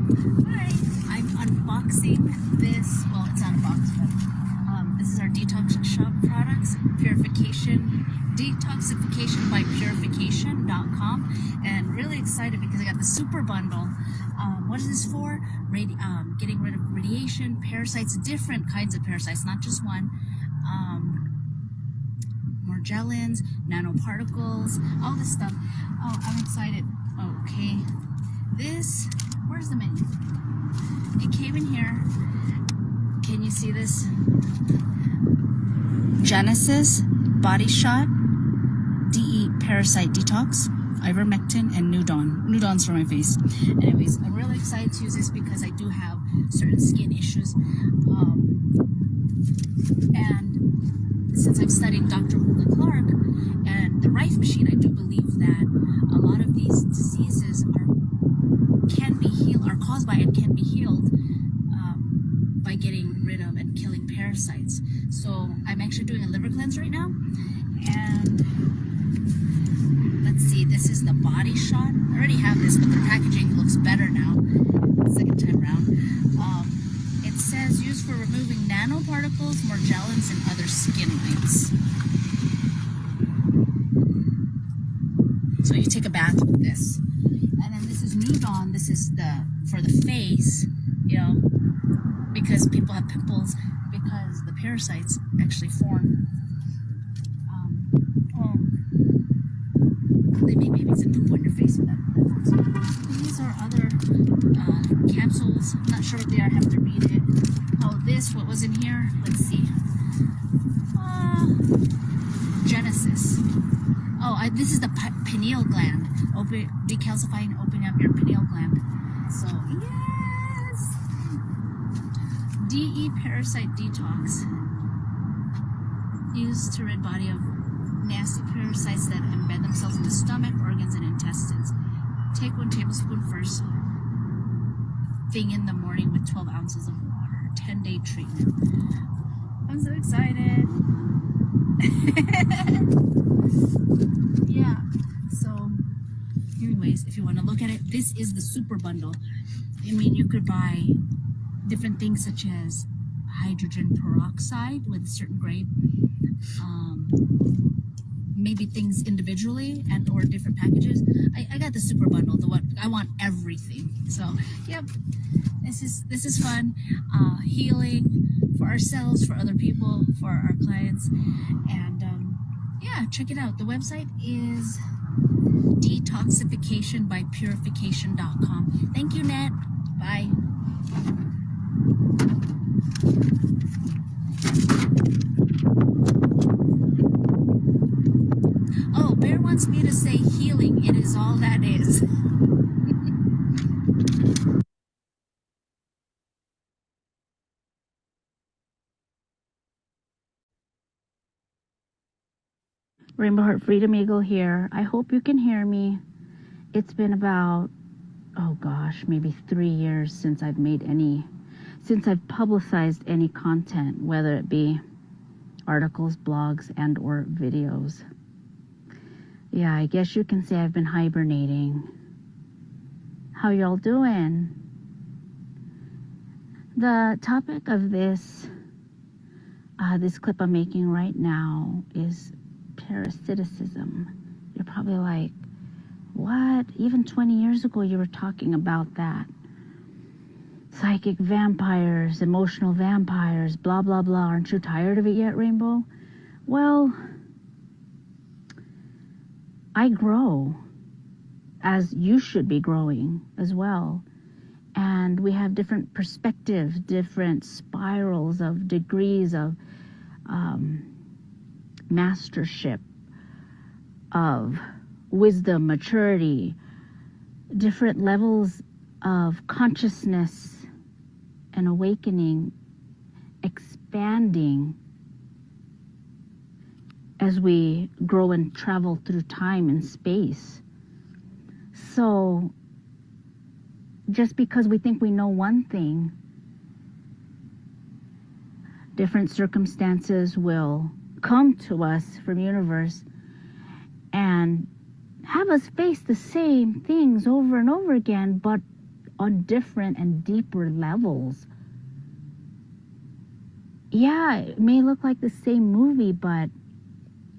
Hi, I'm unboxing this. Well, it's unboxed, but this is our detox shop products, purification, detoxification by purification.com, and really excited because I got the super bundle. What is this for? Getting rid of radiation, parasites, different kinds of parasites, not just one. Morgellons, nanoparticles, all this stuff. Oh, I'm excited. Okay, this. Where's the menu? It came in here. Can you see this? Genesis, Body Shot, DE Parasite Detox, Ivermectin, and Nudon. Nudon's for my face. Anyways, I'm really excited to use this because I do have certain skin issues. And since I'm studying Dr. Holden Clark and the Rife machine, I do believe that a lot of these diseases can be healed, are caused by and can be healed by getting rid of and killing parasites. So I'm actually doing a liver cleanse right now, and let's see, this is the Body Shot. I already have this, but the packaging looks better now, second time around. It says used for removing nanoparticles, morgellons, and other skin mites. So you take a bath with this. And then this is Nudon. This is for the face, you know, because people have pimples because the parasites actually form. They make babies and poop on your face with that. These are other capsules. I'm not sure what they are. I have to read it. Oh, what was in here? Let's see. Genesis. Oh, this is the pineal gland. Decalcifying, opening up your pineal gland. So, yes! DE Parasite Detox. Used to rid body of nasty parasites that embed themselves in the stomach, organs, and intestines. Take 1 tablespoon first thing in the morning with 12 ounces of water. 10-day treatment. I'm so excited. Yeah. So, anyways, if you want to look at it, this is the super bundle. I mean, you could buy different things such as hydrogen peroxide with a certain grade. Maybe things individually and or different packages. I got the super bundle, the one I want everything. So yep, this is fun. Healing for ourselves, for other people, for our clients, and yeah, check it out. The website is detoxificationbypurification.com. Thank you, Nat. Bye. Oh, Bear wants me to say healing. It is all that is. Rainbow Heart Freedom Eagle here. I hope you can hear me. It's been about, oh gosh, maybe 3 years since I've publicized any content, whether it be articles, blogs, and or videos. Yeah, I guess you can say I've been hibernating. How y'all doing? The topic of this clip I'm making right now is parasitism. You're probably like, what? Even 20 years ago you were talking about that. Psychic vampires, emotional vampires, blah, blah, blah. Aren't you tired of it yet, Rainbow? Well, I grow, as you should be growing as well. And we have different perspectives, different spirals of degrees of mastership, of wisdom, maturity, different levels of consciousness and awakening, expanding as we grow and travel through time and space. So just because we think we know one thing, different circumstances will come to us from universe and have us face the same things over and over again, but on different and deeper levels. Yeah, it may look like the same movie, but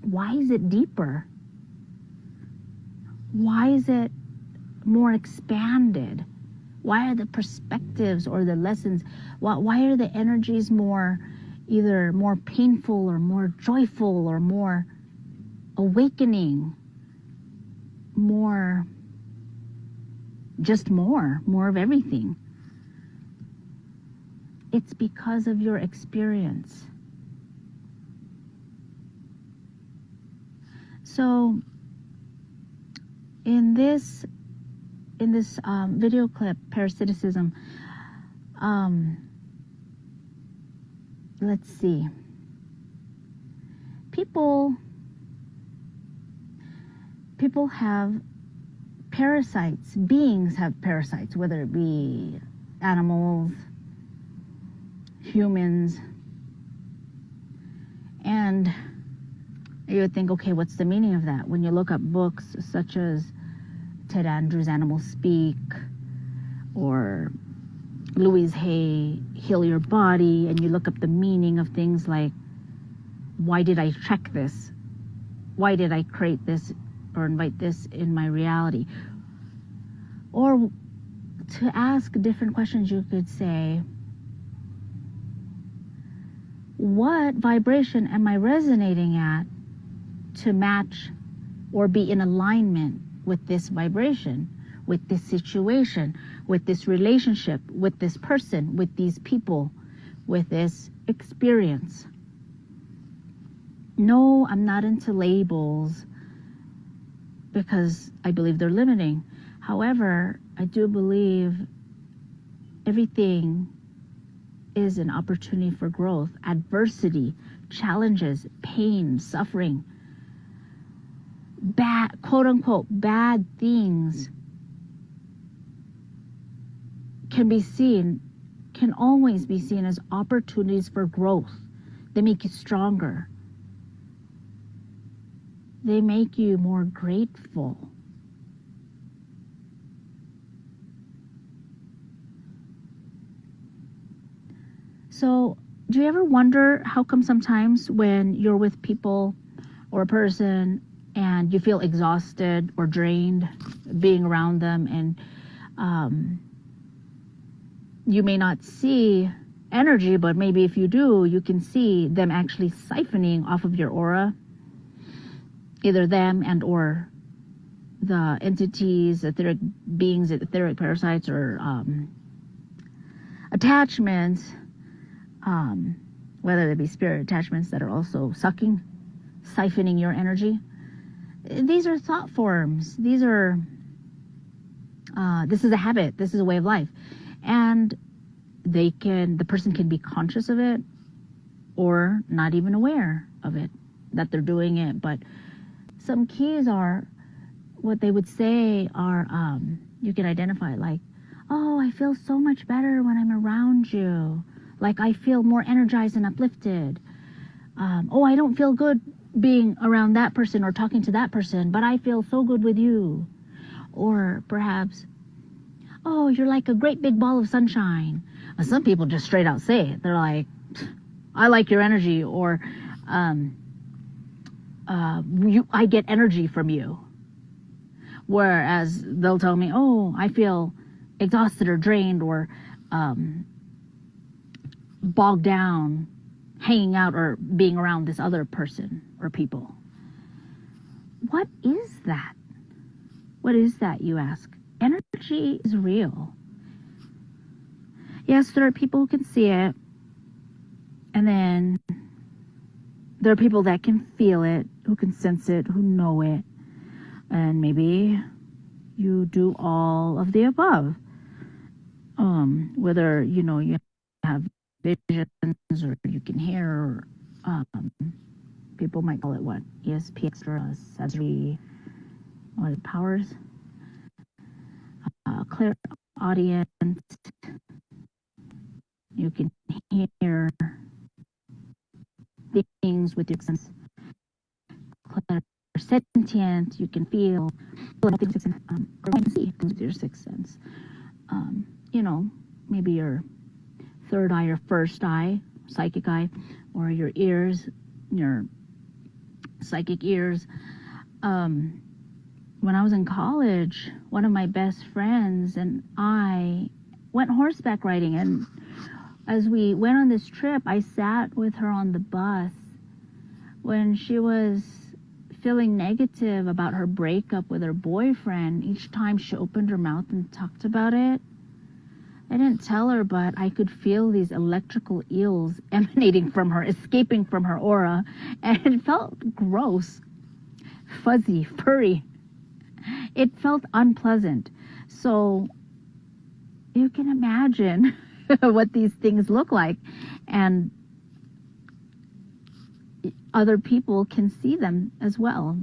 why is it deeper? Why is it more expanded? Why are the perspectives or the lessons, why are the energies either more painful or more joyful or more awakening, more of everything? It's because of your experience. So in this video clip, Parasitism, let's see. People have parasites. Beings have parasites, whether it be animals, humans. And you would think, okay, what's the meaning of that? When you look up books such as Ted Andrews' Animals Speak, or Louise Hay, Heal Your Body, and you look up the meaning of things like, why did I check this? Why did I create this or invite this in my reality? Or to ask different questions, you could say, what vibration am I resonating at to match or be in alignment with this vibration, with this situation, with this relationship, with this person, with these people, with this experience? No, I'm not into labels because I believe they're limiting. However, I do believe everything is an opportunity for growth. Adversity, challenges, pain, suffering, bad, quote unquote, bad things can always be seen as opportunities for growth. They make you stronger. They make you more grateful. So, do you ever wonder how come sometimes when you're with people or a person and you feel exhausted or drained being around them, and you may not see energy, but maybe if you do, you can see them actually siphoning off of your aura, either them and or the entities, etheric beings, etheric parasites, or attachments, whether they be spirit attachments that are also siphoning your energy. These are thought forms. These are, this is a habit. This is a way of life. And the person can be conscious of it or not even aware of it, that they're doing it. But some keys are, what they would say are, you can identify like, oh, I feel so much better when I'm around you. Like I feel more energized and uplifted. Oh, I don't feel good being around that person or talking to that person, but I feel so good with you. Or perhaps, oh, you're like a great big ball of sunshine. Some people just straight out say it. They're like, I like your energy, or I get energy from you. Whereas they'll tell me, oh, I feel exhausted or drained or bogged down hanging out or being around this other person or people. What is that? What is that, you ask? Energy is real. Yes, there are people who can see it, and then there are people that can feel it, who can sense it, who know it, and maybe you do all of the above. Whether, you have visions or you can hear, people might call it what? ESP, extra sensory, powers, clear audience. You can hear things with your sense. Sentient, you can feel things, or you can see things with your sixth sense. maybe your third eye or first eye, psychic eye, or your ears, your psychic ears. When I was in college, one of my best friends and I went horseback riding, and as we went on this trip, I sat with her on the bus when she was feeling negative about her breakup with her boyfriend. Each time she opened her mouth and talked about it, I didn't tell her, but I could feel these electrical eels emanating from her, escaping from her aura, and it felt gross, fuzzy, furry. It felt unpleasant. So you can imagine what these things look like, and other people can see them as well.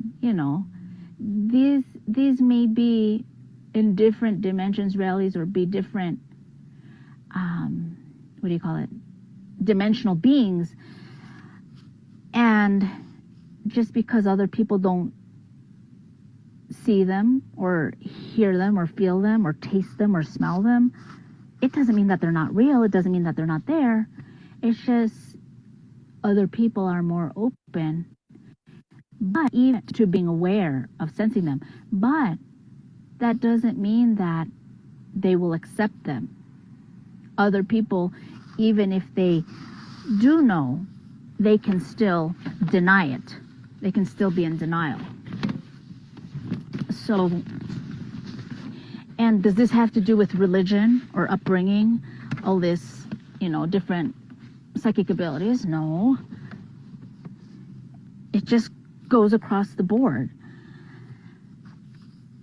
These may be in different dimensions, realities, or be different dimensional beings. And just because other people don't see them or hear them or feel them or taste them or smell them, it doesn't mean that they're not real. It doesn't mean that they're not there. It's just other people are more open, but even to being aware of sensing them. But that doesn't mean that they will accept them. Other people, even if they do know, they can still deny it. They can still be in denial. So, and does this have to do with religion or upbringing? All this, different psychic abilities? No. It just goes across the board.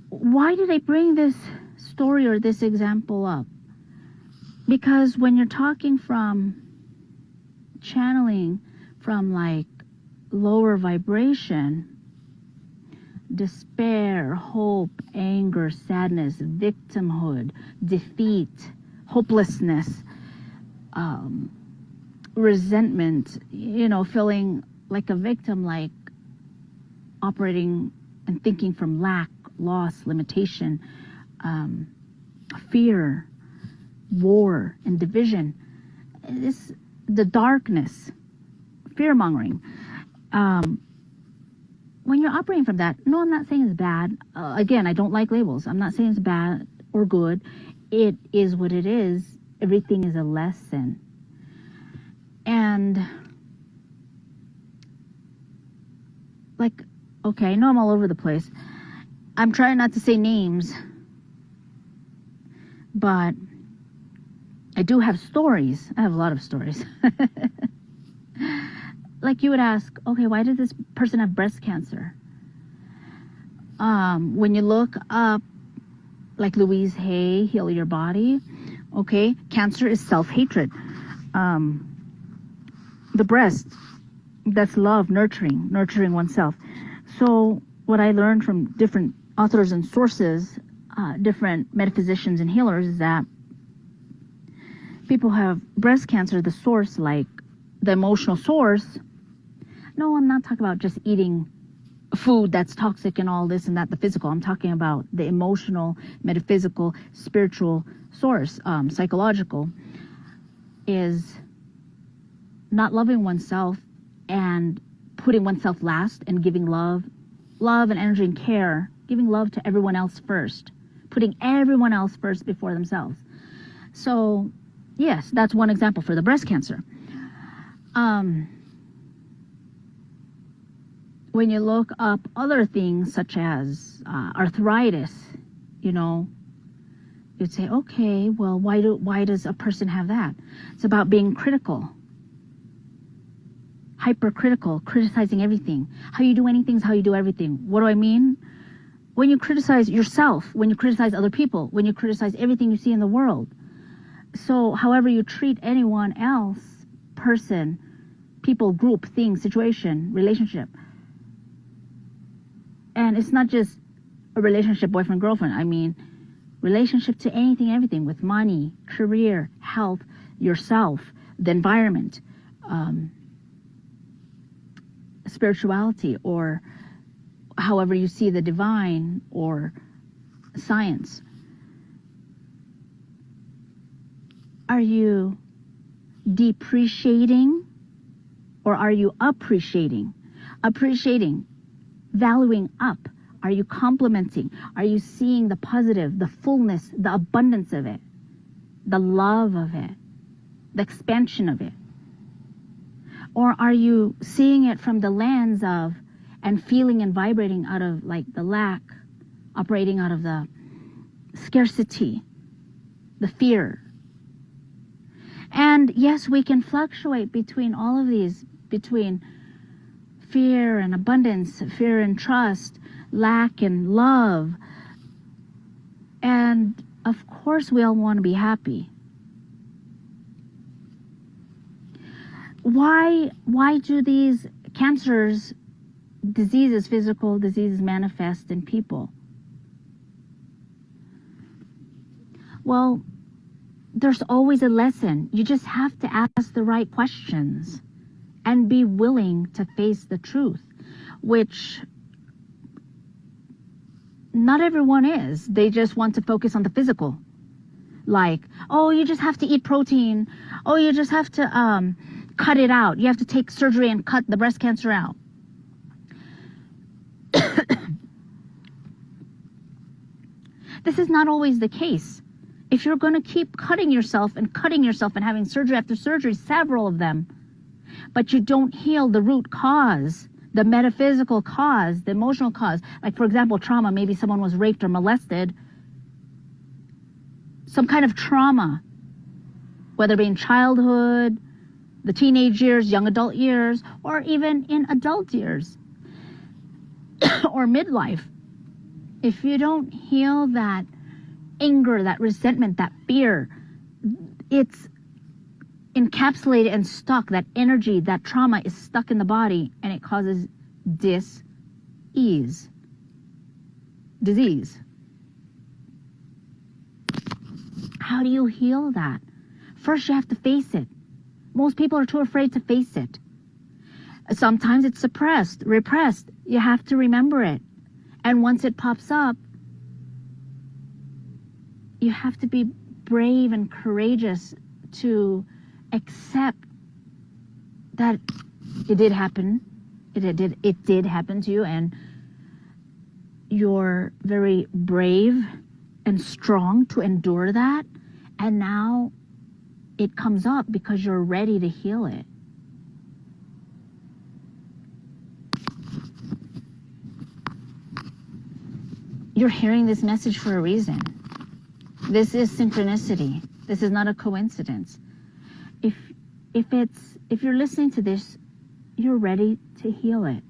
Why did I bring this story or this example up? Because when you're talking from channeling from like lower vibration, despair, hope, anger, sadness, victimhood, defeat, hopelessness, resentment, feeling like a victim, like operating and thinking from lack, loss, limitation, fear, war, and division. The darkness, fear-mongering. When you're operating from that, no, I'm not saying it's bad. Again, I don't like labels. I'm not saying it's bad or good. It is what it is. Everything is a lesson. And okay, I know I'm all over the place. I'm trying not to say names, but I do have stories. I have a lot of stories. Like you would ask, okay, why did this person have breast cancer? When you look up, like Louise Hay, Heal Your Body, okay, cancer is self-hatred. The breast, that's love, nurturing oneself. So what I learned from different authors and sources, different metaphysicians and healers, is that people have breast cancer, the source, like the emotional source. No, I'm not talking about just eating food that's toxic and all this and that, the physical. I'm talking about the emotional, metaphysical, spiritual source, psychological, is not loving oneself and putting oneself last and giving love and energy and care, giving love to everyone else first, putting everyone else first before themselves. So, yes, that's one example for the breast cancer. When you look up other things such as arthritis, you'd say, okay, well, why does a person have that? It's about being critical, hypercritical, criticizing everything. How you do anything is how you do everything. What do I mean? When you criticize yourself, when you criticize other people, when you criticize everything you see in the world. So however you treat anyone else, person, people, group, thing, situation, relationship. And it's not just a relationship, boyfriend, girlfriend. I mean, relationship to anything, everything, with money, career, health, yourself, the environment, spirituality, or however you see the divine, or science. Are you depreciating or are you appreciating? Appreciating, valuing up. Are you complimenting? Are you seeing the positive, the fullness, the abundance of it, the love of it, the expansion of it? Or are you seeing it from the lens of and feeling and vibrating out of like the lack, operating out of the scarcity, the fear? And yes, we can fluctuate between all of these, between fear and abundance, fear and trust, lack and love. And of course we all want to be happy. Why do these cancers, diseases, physical diseases manifest in people? Well, there's always a lesson. You just have to ask the right questions and be willing to face the truth, which not everyone is. They just want to focus on the physical. Like, oh, you just have to eat protein. Oh, you just have to cut it out. You have to take surgery and cut the breast cancer out. This is not always the case. If you're going to keep cutting yourself and having surgery after surgery, several of them, but you don't heal the root cause, the metaphysical cause, the emotional cause, like for example, trauma, maybe someone was raped or molested, some kind of trauma, whether it be in childhood, the teenage years, young adult years, or even in adult years or midlife. If you don't heal that anger, that resentment, that fear, it's encapsulated and stuck. That energy, that trauma is stuck in the body, and it causes disease. How do you heal that? First, you have to face it. Most people are too afraid to face it. Sometimes it's suppressed, repressed. You have to remember it. And once it pops up, you have to be brave and courageous to accept that it did happen. It did happen to you, and you're very brave and strong to endure that. And now it comes up because you're ready to heal it. You're hearing this message for a reason. This is synchronicity. This is not a coincidence. If you're listening to this, you're ready to heal it.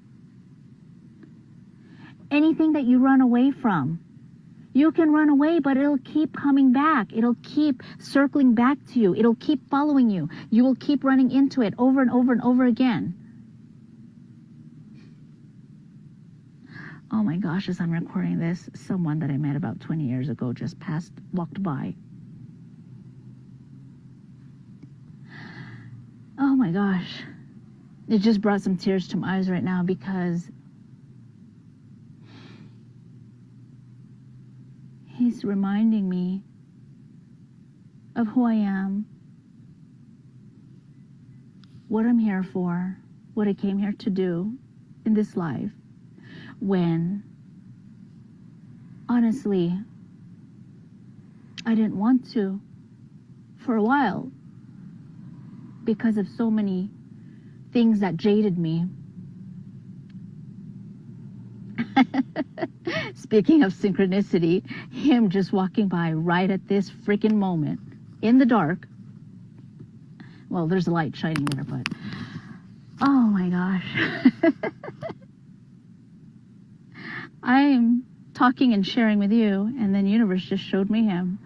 Anything that you run away from, you can run away, but it'll keep coming back. It'll keep circling back to you. It'll keep following you. You will keep running into it over and over and over again. Oh my gosh, as I'm recording this, someone that I met about 20 years ago just walked by. Oh my gosh. It just brought some tears to my eyes right now because he's reminding me of who I am, what I'm here for, what I came here to do in this life. When, honestly, I didn't want to for a while because of so many things that jaded me. Speaking of synchronicity, him just walking by right at this freaking moment in the dark. Well, there's a light shining there, but oh my gosh. I'm talking and sharing with you, and then universe just showed me him.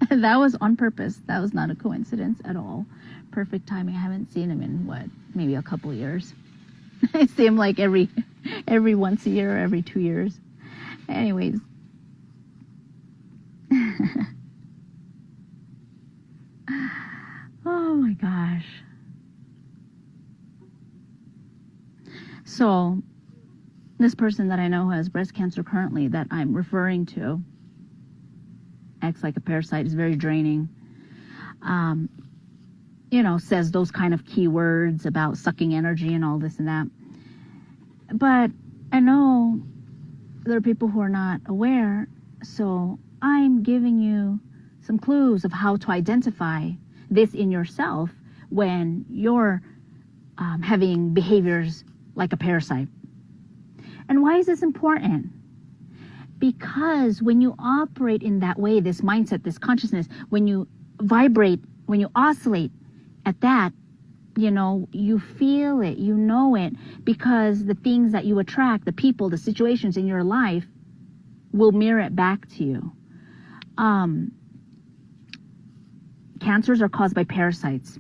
That was on purpose. That was not a coincidence at all. Perfect timing. I haven't seen him in maybe a couple of years. I see him like every once a year or every 2 years. Anyways. Oh my gosh. So this person that I know who has breast cancer currently that I'm referring to acts like a parasite, is very draining. says those kind of keywords about sucking energy and all this and that. But I know there are people who are not aware, so I'm giving you some clues of how to identify this in yourself when you're having behaviors like a parasite. And why is this important? Because when you operate in that way, this mindset, this consciousness, when you vibrate, when you oscillate at that, you feel it, you know it, because the things that you attract, the people, the situations in your life will mirror it back to you. Cancers are caused by parasites.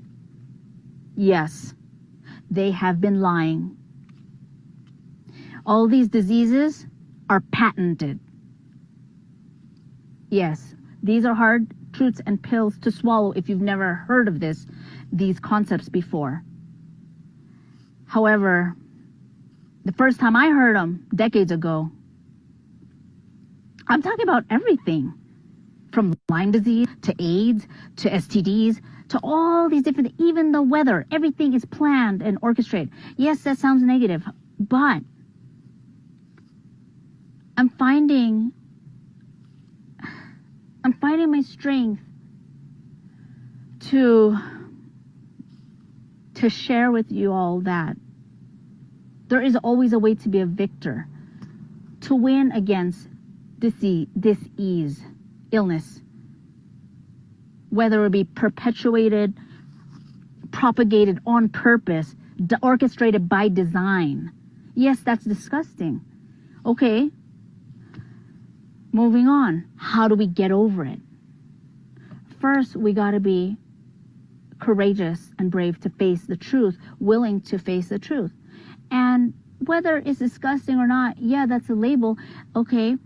Yes, they have been lying. All these diseases are patented. Yes, these are hard truths and pills to swallow if you've never heard of these concepts before. However, the first time I heard them, decades ago, I'm talking about everything. From Lyme disease, to AIDS, to STDs, to all these different, even the weather, everything is planned and orchestrated. Yes, that sounds negative, but I'm finding my strength to share with you all that there is always a way to be a victor, to win against disease, illness, whether it be perpetuated, propagated on purpose, orchestrated by design. Yes, that's disgusting. Okay, moving on. How do we get over it? First, we got to be courageous and brave to face the truth, willing to face the truth. And whether it's disgusting or not, yeah, that's a label. Okay,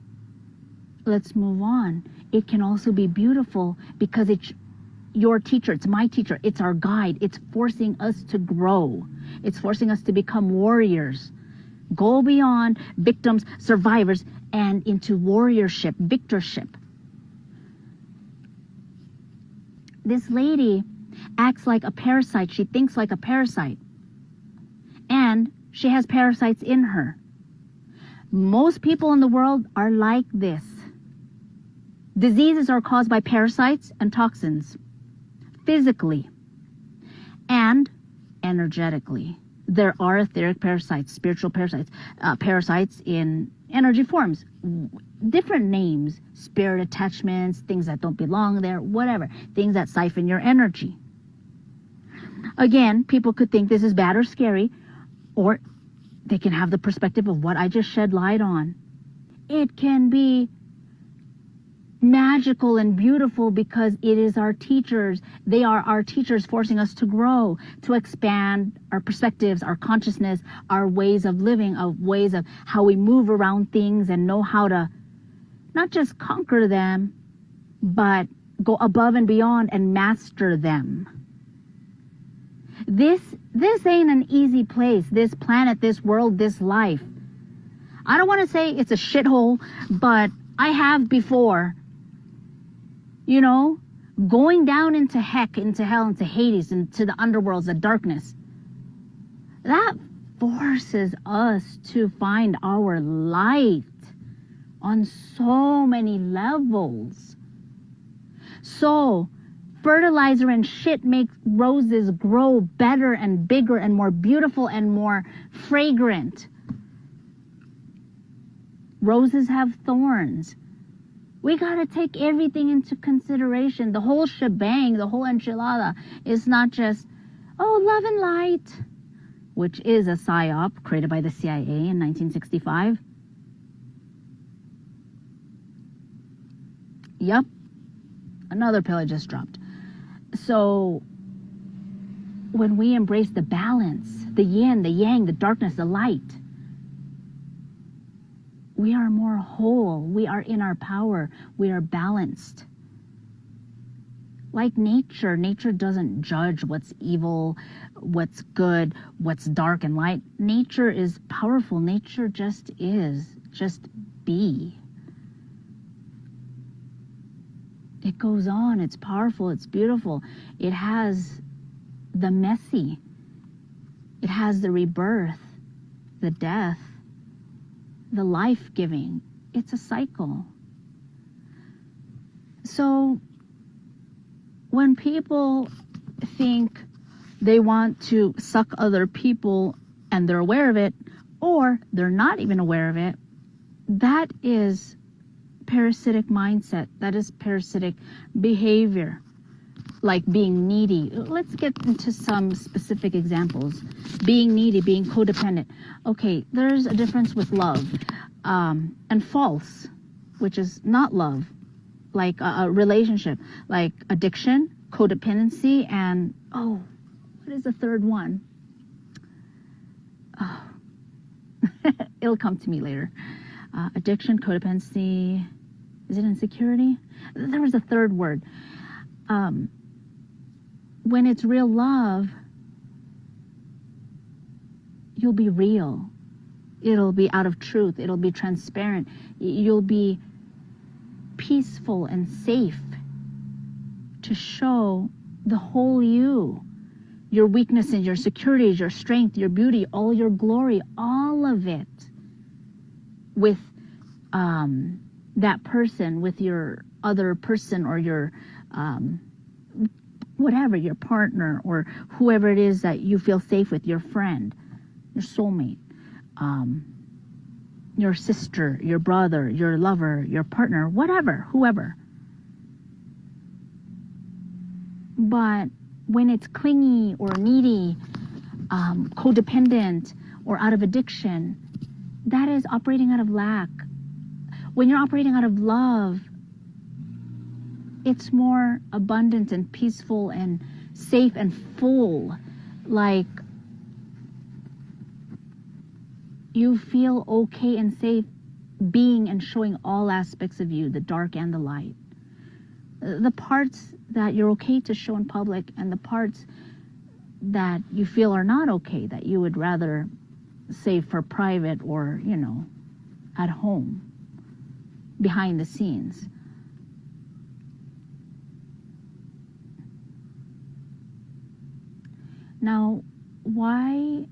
let's move on. It can also be beautiful because it's your teacher, it's my teacher, it's our guide. It's forcing us to grow. It's forcing us to become warriors. Go beyond victims, survivors, and into warriorship, victorship. This lady acts like a parasite. She thinks like a parasite. And she has parasites in her. Most people in the world are like this. Diseases are caused by parasites and toxins, physically and energetically. There are etheric parasites, spiritual parasites, parasites in energy forms, different names, spirit attachments, things that don't belong there, whatever, things that siphon your energy. Again, people could think this is bad or scary, or they can have the perspective of what I just shed light on. It can be magical and beautiful because it is our teachers. They are our teachers forcing us to grow, to expand our perspectives, our consciousness, our ways of living, of ways of how we move around things and know how to not just conquer them, but go above and beyond and master them. This ain't an easy place, this planet, this world, this life. I don't want to say it's a shithole, but I have before. Going down into heck, into hell, into Hades, into the underworlds, the darkness. That forces us to find our light on so many levels. So, fertilizer and shit makes roses grow better and bigger and more beautiful and more fragrant. Roses have thorns. We got to take everything into consideration. The whole shebang, the whole enchilada is not just, love and light, which is a psyop created by the CIA in 1965. Yep, another pill I just dropped. So when we embrace the balance, the yin, the yang, the darkness, the light, we are more whole. We are in our power. We are balanced. Like nature doesn't judge what's evil, what's good, what's dark and light. Nature is powerful. Nature just is. Just be. It goes on. It's powerful. It's beautiful. It has the messy. It has the rebirth, the death, the life-giving. It's a cycle. So when people think they want to suck other people and they're aware of it, or they're not even aware of it, that is parasitic mindset. That is parasitic behavior, like being needy. Let's get into some specific examples. Being needy, being codependent. Okay, there's a difference with love and false, which is not love, like a relationship, like addiction, codependency, and what is the third one? Oh, it'll come to me later. Addiction, codependency, is it insecurity? There was a third word. When it's real love, you'll be real. It'll be out of truth. It'll be transparent. You'll be peaceful and safe to show the whole you. Your weaknesses, your securities, your strength, your beauty, all your glory, all of it with that person, with your other person, or your whatever, your partner, or whoever it is that you feel safe with, your friend, your soulmate, your sister, your brother, your lover, your partner, whatever, whoever. But when it's clingy or needy, codependent, or out of addiction, that is operating out of lack. When you're operating out of love, it's more abundant and peaceful and safe and full. Like, you feel okay and safe being and showing all aspects of you, the dark and the light. The parts that you're okay to show in public, and the parts that you feel are not okay, that you would rather save for private, or, at home, behind the scenes. Now, why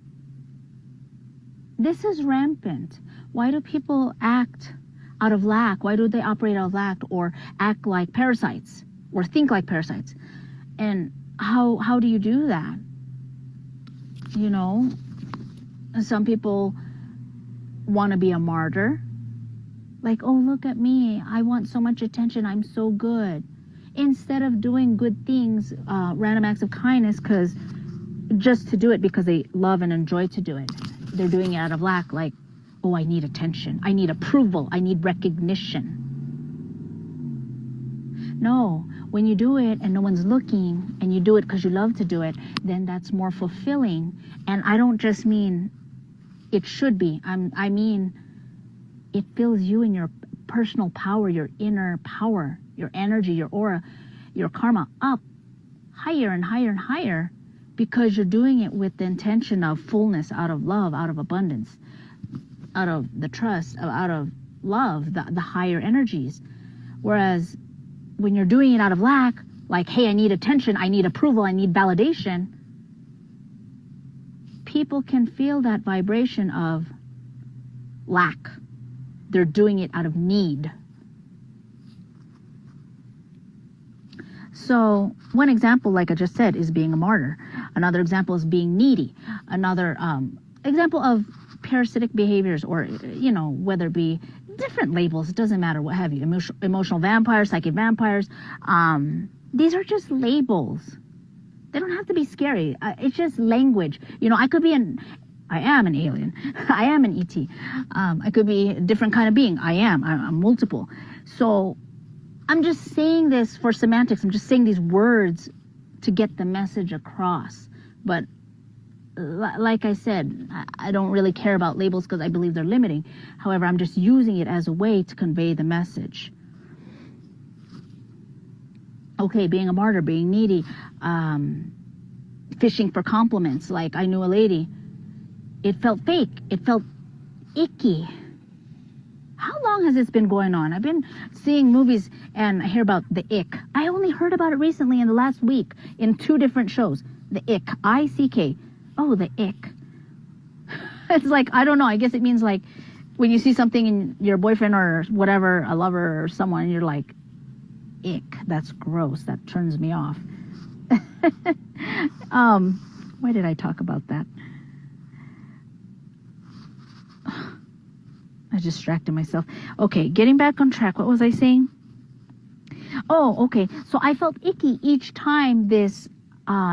this is rampant? Why do people act out of lack? Why do they operate out of lack, or act like parasites, or think like parasites? And how do you do that? Some people want to be a martyr. Like, oh, look at me. I want so much attention. I'm so good. Instead of doing good things, random acts of kindness, just to do it because they love and enjoy to do it. They're doing it out of lack, like, oh, I need attention. I need approval. I need recognition. No, when you do it and no one's looking, and you do it because you love to do it, then that's more fulfilling. And I don't just mean it should be. I mean, it fills you in your personal power, your inner power, your energy, your aura, your karma up higher and higher and higher, because you're doing it with the intention of fullness, out of love, out of abundance, out of the trust, out of love, the higher energies. Whereas when you're doing it out of lack, like, hey, I need attention, I need approval, I need validation, people can feel that vibration of lack. They're doing it out of need. So one example, like I just said, is being a martyr. Another example is being needy. Another example of parasitic behaviors, or, whether it be different labels, it doesn't matter what have you, emotional vampires, psychic vampires. These are just labels. They don't have to be scary. It's just language. I could be I am an alien. I am an ET. I could be a different kind of being. I'm multiple. So I'm just saying this for semantics. I'm just saying these words to get the message across. But like I said, I don't really care about labels because I believe they're limiting. However, I'm just using it as a way to convey the message. Okay, being a martyr, being needy, fishing for compliments. Like, I knew a lady, it felt fake. It felt icky. How long has this been going on? I've been seeing movies and I hear about the ick. I only heard about it recently in the last week in 2 different shows. The ick. I-C-K. Oh, the ick. It's like, I don't know. I guess it means like when you see something in your boyfriend or whatever, a lover or someone, you're like, ick. That's gross. That turns me off. Why did I talk about that? I distracted myself. Okay, getting back on track. What was I saying? Oh, okay. So I felt icky each time this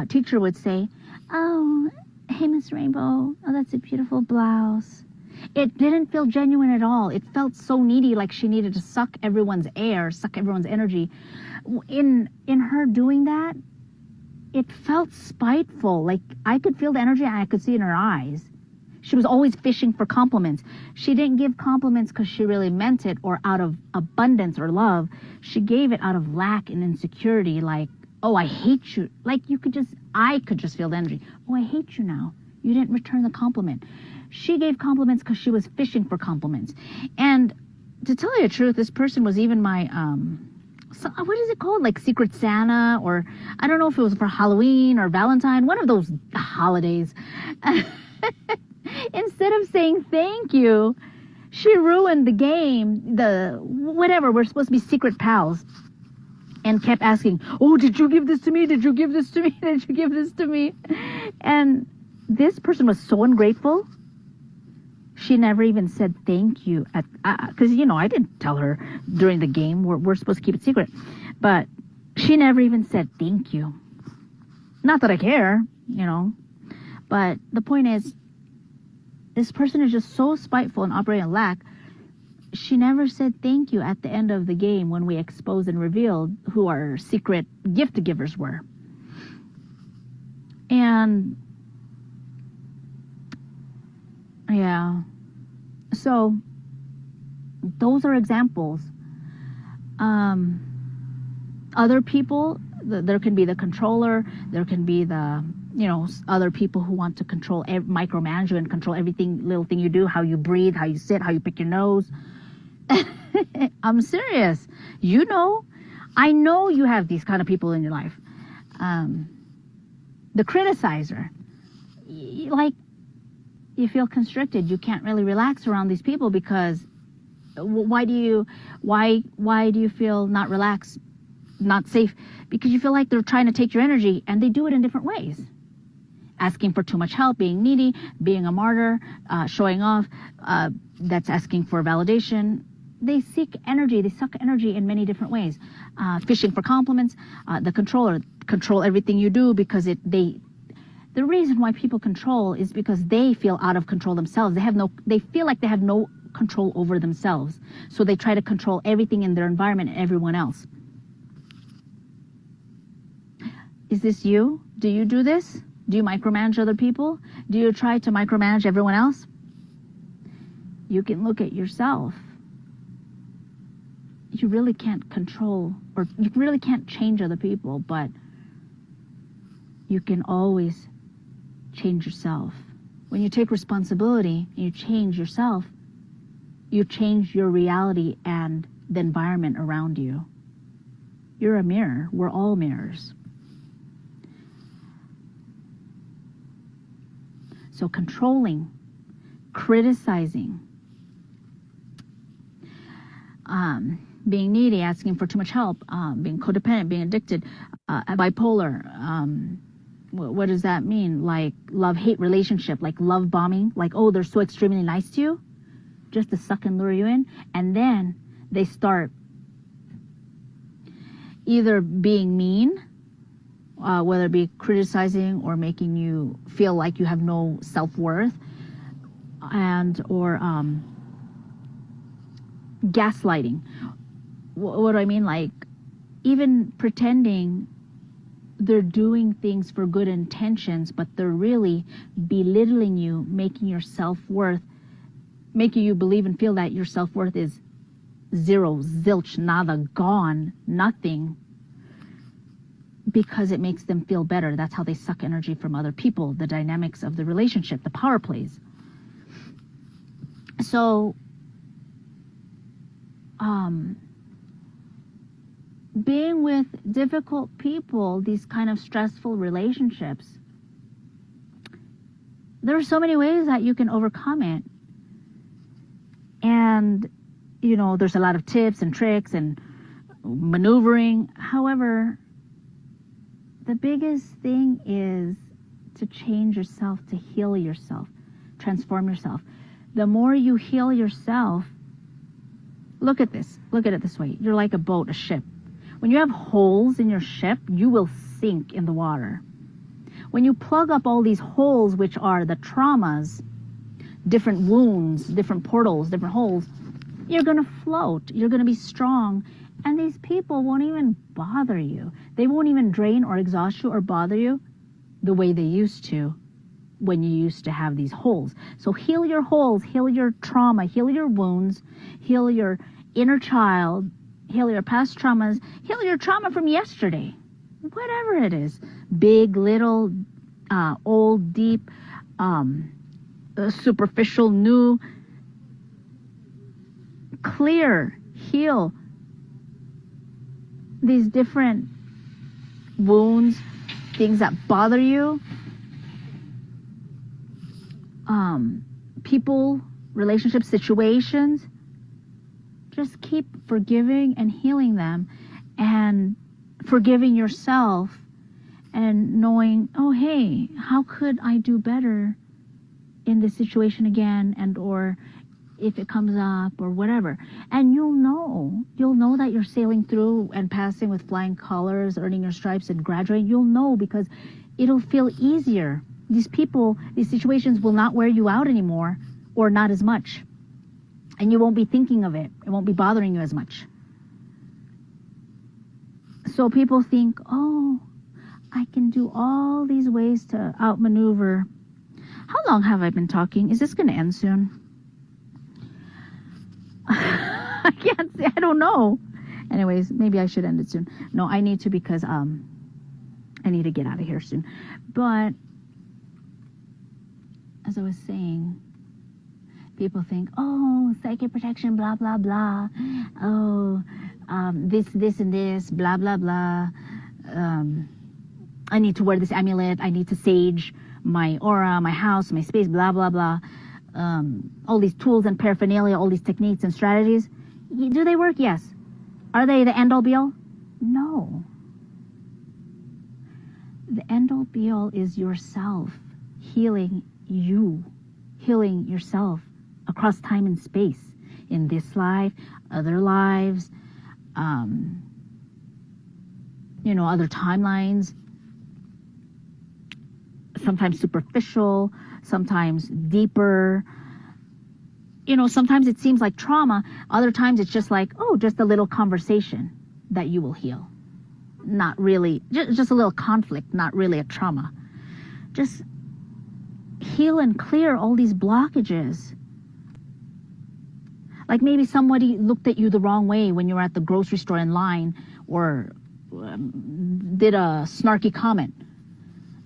teacher would say, oh, hey, Miss Rainbow. Oh, that's a beautiful blouse. It didn't feel genuine at all. It felt so needy, like she needed to suck everyone's air, suck everyone's energy. In her doing that, it felt spiteful. Like I could feel the energy and I could see it in her eyes. She was always fishing for compliments. She didn't give compliments because she really meant it or out of abundance or love. She gave it out of lack and insecurity, like, oh, I hate you. Like I could just feel the energy. Oh, I hate you now. You didn't return the compliment. She gave compliments because she was fishing for compliments. And to tell you the truth, this person was even my, what is it called? Like Secret Santa, or I don't know if it was for Halloween or Valentine, one of those holidays. Instead of saying thank you, she ruined the game, we're supposed to be secret pals, and kept asking, oh, did you give this to me? Did you give this to me? Did you give this to me? And this person was so ungrateful. She never even said thank you, because, I didn't tell her during the game. We're supposed to keep it secret. But she never even said thank you. Not that I care, But the point is, this person is just so spiteful and operating on lack. She never said thank you at the end of the game when we exposed and revealed who our secret gift givers were. And yeah, so those are examples. Other people, there can be the controller, there can be the other people who want to control, micromanage you and control everything, little thing you do, how you breathe, how you sit, how you pick your nose. I'm serious. I know you have these kind of people in your life. The criticizer, like you feel constricted. You can't really relax around these people because why do you feel not relaxed, not safe? Because you feel like they're trying to take your energy, and they do it in different ways. Asking for too much help, being needy, being a martyr, showing off, that's asking for validation. They seek energy, they suck energy in many different ways. Fishing for compliments, the controller, control everything you do because the reason why people control is because they feel out of control themselves. They feel like they have no control over themselves. So they try to control everything in their environment and everyone else. Is this you? Do you do this? Do you micromanage other people? Do you try to micromanage everyone else? You can look at yourself. You really can't control, or you really can't change other people, but you can always change yourself. When you take responsibility and you change yourself, you change your reality and the environment around you. You're a mirror. We're all mirrors. So controlling, criticizing, being needy, asking for too much help, being codependent, being addicted, bipolar. What does that mean? Like love-hate relationship, like love bombing, like, oh, they're so extremely nice to you, just to suck and lure you in. And then they start either being mean, whether it be criticizing or making you feel like you have no self-worth, or gaslighting. What do I mean? Like even pretending they're doing things for good intentions, but they're really belittling you, making your self-worth, making you believe and feel that your self-worth is zero, zilch, nada, gone, nothing, because it makes them feel better. That's how they suck energy from other people, the dynamics of the relationship, the power plays. So, being with difficult people, these kind of stressful relationships, there are so many ways that you can overcome it. And, you know, there's a lot of tips and tricks and maneuvering. However, the biggest thing is to change yourself, to heal yourself, transform yourself. The more you heal yourself, look at this. Look at it this way. You're like a boat, a ship. When you have holes in your ship, you will sink in the water. When you plug up all these holes, which are the traumas, different wounds, different portals, different holes, you're going to float. You're going to be strong. And these people won't even bother you. They won't even drain or exhaust you or bother you the way they used to when you used to have these holes. So heal your holes, heal your trauma, heal your wounds, heal your inner child, heal your past traumas, heal your trauma from yesterday. Whatever it is. Big, little, old, deep, superficial, new. Clear, heal these different wounds, things that bother you, people, relationships, situations. Just keep forgiving and healing them, and forgiving yourself, and knowing, oh hey, how could I do better in this situation again, and or if it comes up or whatever. And you'll know that you're sailing through and passing with flying colors, earning your stripes and graduating. You'll know, because it'll feel easier. These people, these situations will not wear you out anymore, or not as much. And you won't be thinking of it. It won't be bothering you as much. So people think, oh, I can do all these ways to outmaneuver. How long have I been talking? Is this going to end soon? I can't say. I don't know. Anyways, maybe I should end it soon. No, I need to, because I need to get out of here soon. But as I was saying, people think, oh, psychic protection, blah blah blah. Oh, this and this, blah blah blah. I need to wear this amulet. I need to sage my aura, my house, my space, blah blah blah. All these tools and paraphernalia, all these techniques and strategies. Do they work? Yes. Are they the end-all be-all? No. The end-all be-all is yourself, healing you, healing yourself across time and space, in this life, other lives, other timelines, sometimes superficial, sometimes deeper. Sometimes it seems like trauma. Other times it's just like, oh, just a little conversation that you will heal. Not really, just a little conflict, not really a trauma. Just heal and clear all these blockages. Like maybe somebody looked at you the wrong way when you were at the grocery store in line, or did a snarky comment.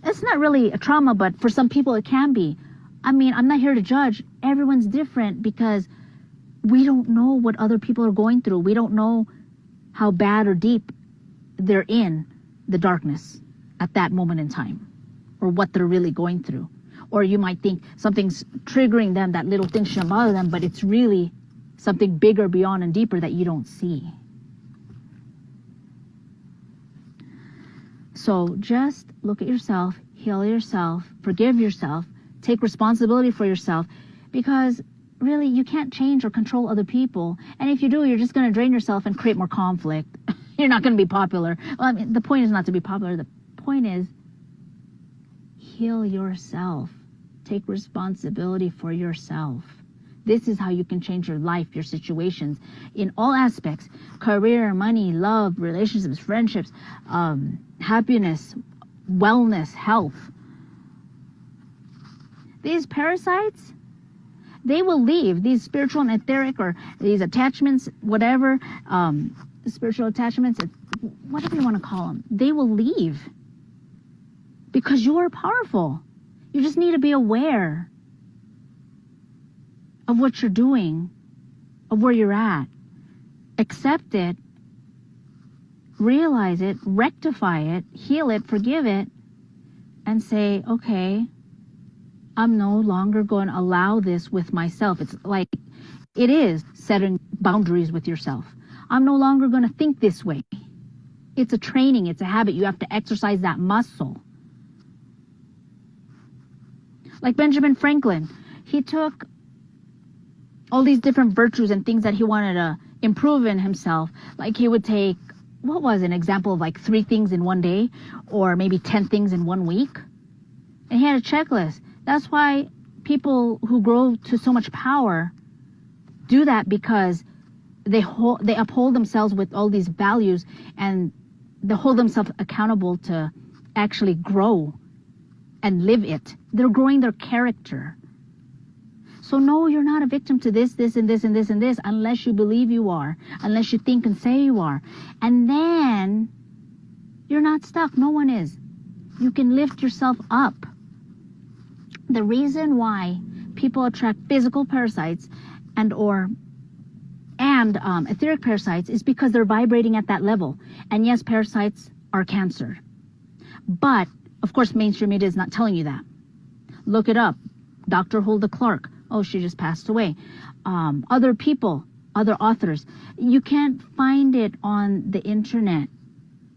It's not really a trauma, but for some people it can be. I mean, I'm not here to judge. Everyone's different, because we don't know what other people are going through. We don't know how bad or deep they're in the darkness at that moment in time, or what they're really going through. Or you might think something's triggering them, that little thing shouldn't bother them, but it's really something bigger, beyond and deeper that you don't see. So just look at yourself, heal yourself, forgive yourself, take responsibility for yourself, because really you can't change or control other people. And if you do, you're just going to drain yourself and create more conflict. You're not going to be popular. Well, I mean, the point is not to be popular. The point is, heal yourself. Take responsibility for yourself. This is how you can change your life, your situations, in all aspects: career, money, love, relationships, friendships, happiness, wellness, health. These parasites, they will leave. These spiritual and etheric, or these attachments, whatever, spiritual attachments, whatever you want to call them, they will leave, because you are powerful. You just need to be aware of what you're doing, of where you're at. Accept it, realize it, rectify it, heal it, forgive it, and say, okay, I'm no longer going to allow this with myself. It's like it is setting boundaries with yourself. I'm no longer going to think this way. It's a training. It's a habit. You have to exercise that muscle. Like Benjamin Franklin, he took all these different virtues and things that he wanted to improve in himself. Like he would take, what was an example of like 3 things in one day, or maybe 10 things in 1 week? And he had a checklist. That's why people who grow to so much power do that, because they uphold themselves with all these values, and they hold themselves accountable to actually grow and live it. They're growing their character. So no, you're not a victim to this, this, and this, and this, and this, unless you believe you are, unless you think and say you are. And then you're not stuck. No one is. You can lift yourself up. The reason why people attract physical parasites and etheric parasites is because they're vibrating at that level. And yes, parasites are cancer. But, of course, mainstream media is not telling you that. Look it up. Dr. Hulda Clark. Oh, she just passed away. Other people, other authors. You can't find it on the internet.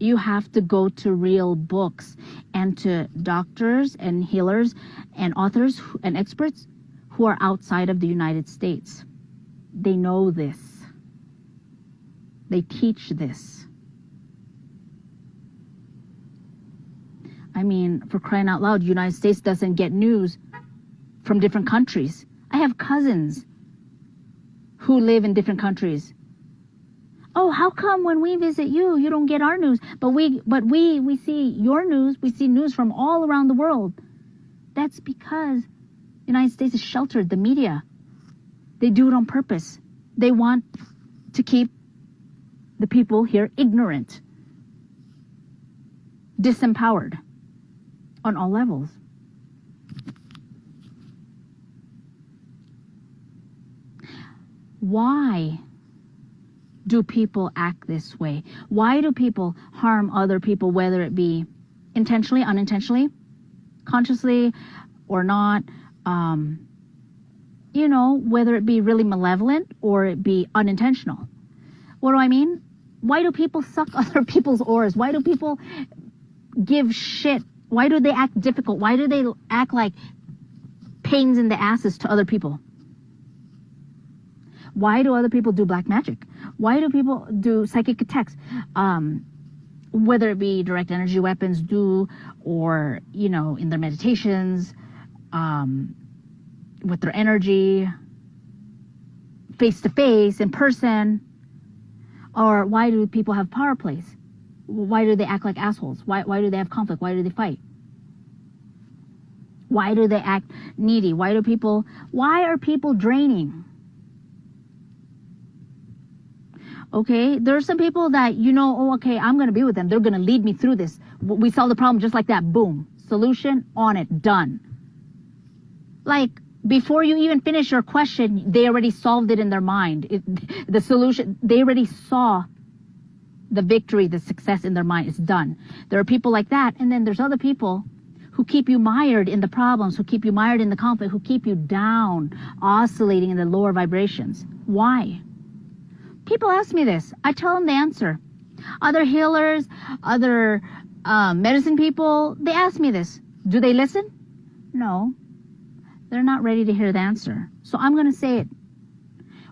You have to go to real books and to doctors and healers and authors and experts who are outside of the United States. They know this. They teach this. I mean, for crying out loud, the United States doesn't get news from different countries. I have cousins who live in different countries. Oh, how come when we visit you, you don't get our news? But we see your news. We see news from all around the world. That's because the United States is sheltered, the media. They do it on purpose. They want to keep the people here ignorant, disempowered on all levels. Why do people act this way? Why do people harm other people, whether it be intentionally, unintentionally, consciously or not? Whether it be really malevolent or it be unintentional. What do I mean? Why do people suck other people's auras? Why do people give shit? Why do they act difficult? Why do they act like pains in the asses to other people? Why do other people do black magic? Why do people do psychic attacks? Whether it be direct energy weapons or, in their meditations, with their energy, face to face, in person. Or why do people have power plays? Why do they act like assholes? Why do they have conflict? Why do they fight? Why do they act needy? Why are people draining? Okay, there are some people that, I'm going to be with them. They're going to lead me through this. We solve the problem just like that. Boom. Solution on it. Done. Like, before you even finish your question, they already solved it in their mind. The solution, they already saw the victory, the success in their mind. It's done. There are people like that. And then there's other people who keep you mired in the problems, who keep you mired in the conflict, who keep you down, oscillating in the lower vibrations. Why? People ask me this. I tell them the answer. Other healers, other medicine people, they ask me this. Do they listen? No. They're not ready to hear the answer. So I'm going to say it.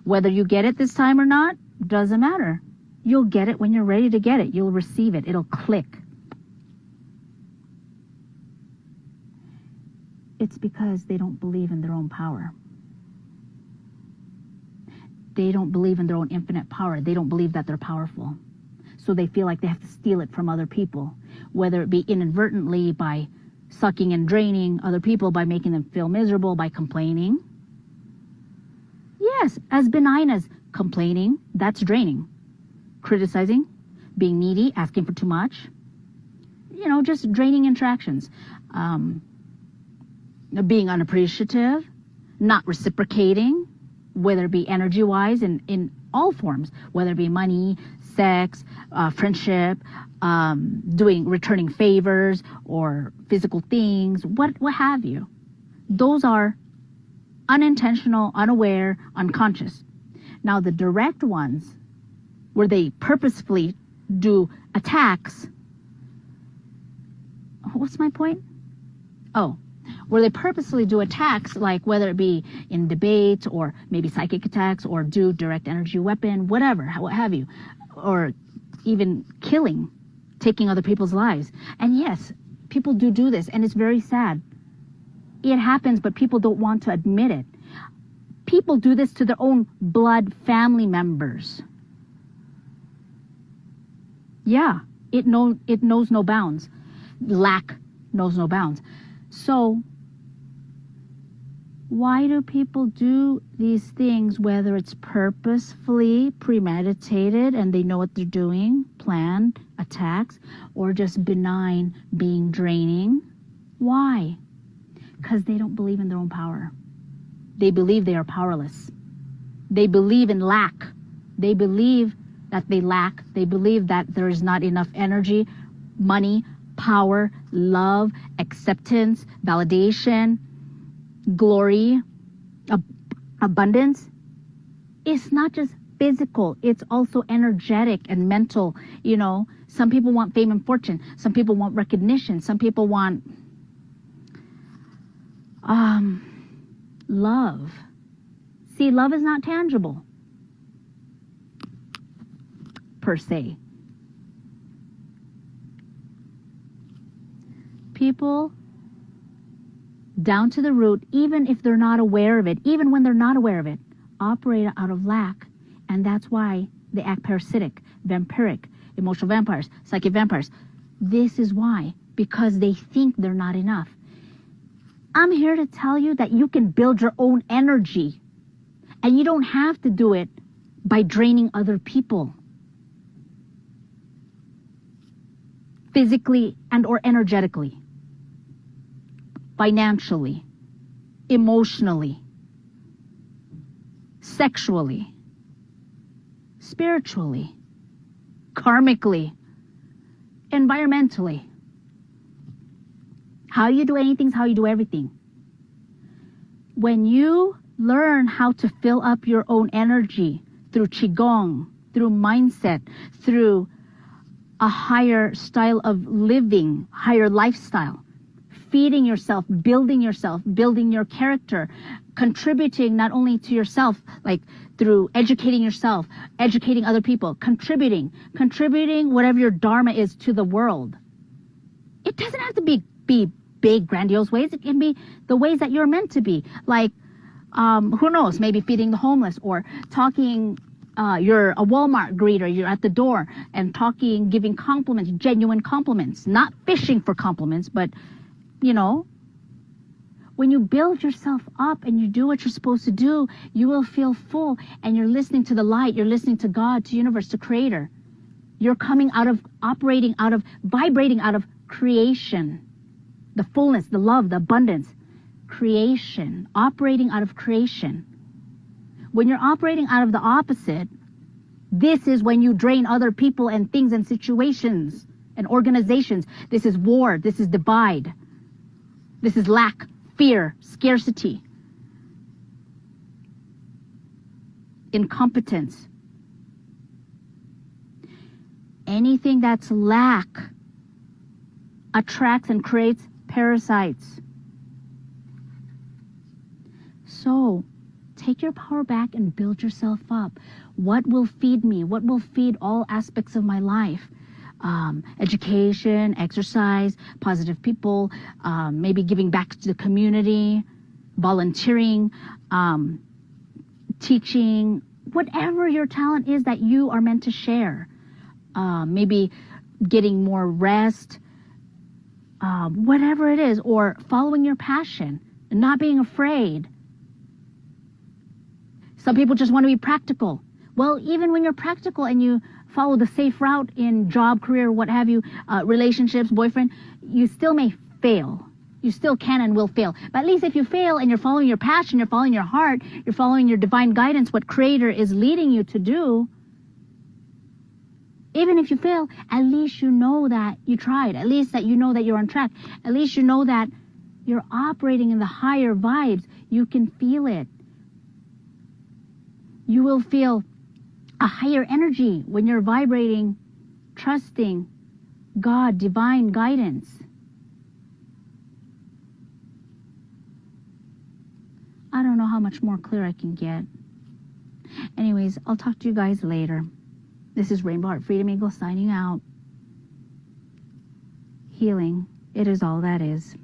Whether you get it this time or not, doesn't matter. You'll get it when you're ready to get it. You'll receive it. It'll click. It's because they don't believe in their own power. They don't believe in their own infinite power. They don't believe that they're powerful. So they feel like they have to steal it from other people, whether it be inadvertently by sucking and draining other people, by making them feel miserable, by complaining. Yes, as benign as complaining, that's draining. Criticizing, being needy, asking for too much. Just draining interactions. Being unappreciative, not reciprocating, whether it be energy-wise in all forms, whether it be money, sex, friendship, returning favors or physical things, what have you. Those are unintentional, unaware, unconscious. Now the direct ones, where they purposefully do attacks, what's my point? Oh, where they purposely do attacks, like whether it be in debate or maybe psychic attacks or do direct energy weapon, whatever, what have you, or even killing, taking other people's lives. And yes, people do this, and it's very sad. It happens, but people don't want to admit it. People do this to their own blood family members. Yeah, it knows no bounds. Lack knows no bounds. So why do people do these things, whether it's purposefully premeditated and they know what they're doing, planned attacks, or just benign, being draining? Why? Because they don't believe in their own power. They believe they are powerless. They believe in lack. They believe that they lack. They believe that there is not enough energy, money, power, love, acceptance, validation, glory, abundance. It's not just physical, it's also energetic and mental. You know, some people want fame and fortune. Some people want recognition. Some people want love. See, love is not tangible per se. People down to the root, even if they're not aware of it, even when they're not aware of it, operate out of lack. And that's why they act parasitic, vampiric, emotional vampires, psychic vampires. This is why, because they think they're not enough. I'm here to tell you that you can build your own energy, and you don't have to do it by draining other people, physically and or energetically, financially, emotionally, sexually, spiritually, karmically, environmentally. How you do anything is how you do everything. When you learn how to fill up your own energy through Qigong, through mindset, through a higher style of living, higher lifestyle, feeding yourself, building your character, contributing not only to yourself, like through educating yourself, educating other people, contributing whatever your dharma is to the world. It doesn't have to be big, grandiose ways. It can be the ways that you're meant to be. Like, who knows, maybe feeding the homeless, or talking, you're a Walmart greeter, you're at the door and talking, giving compliments, genuine compliments, not fishing for compliments, but, you know, when you build yourself up and you do what you're supposed to do, you will feel full, and you're listening to the light, you're listening to God, to universe, to creator. You're coming out of, operating out of, vibrating out of creation. The fullness, the love, the abundance, creation, operating out of creation. When you're operating out of the opposite, this is when you drain other people and things and situations and organizations. This is war, this is divide, this is lack, fear, scarcity, incompetence. Anything that's lack attracts and creates parasites. So take your power back and build yourself up. What will feed me? What will feed all aspects of my life? Education, exercise, positive people, maybe giving back to the community, volunteering, teaching, whatever your talent is that you are meant to share. Maybe getting more rest, whatever it is, or following your passion and not being afraid. Some people just want to be practical. Well, even when you're practical and you follow the safe route in job, career, what have you, relationships, boyfriend, you still may fail. You still can and will fail. But at least if you fail and you're following your passion, you're following your heart, you're following your divine guidance, what Creator is leading you to do, even if you fail, at least you know that you tried. At least that you know that you're on track. At least you know that You're operating in the higher vibes. You can feel it. You will feel a higher energy when you're vibrating, trusting God, divine guidance. I don't know how much more clear I can get. Anyways, I'll talk to you guys later. This is Rainbow Heart Freedom Eagle signing out. Healing, it is all that is.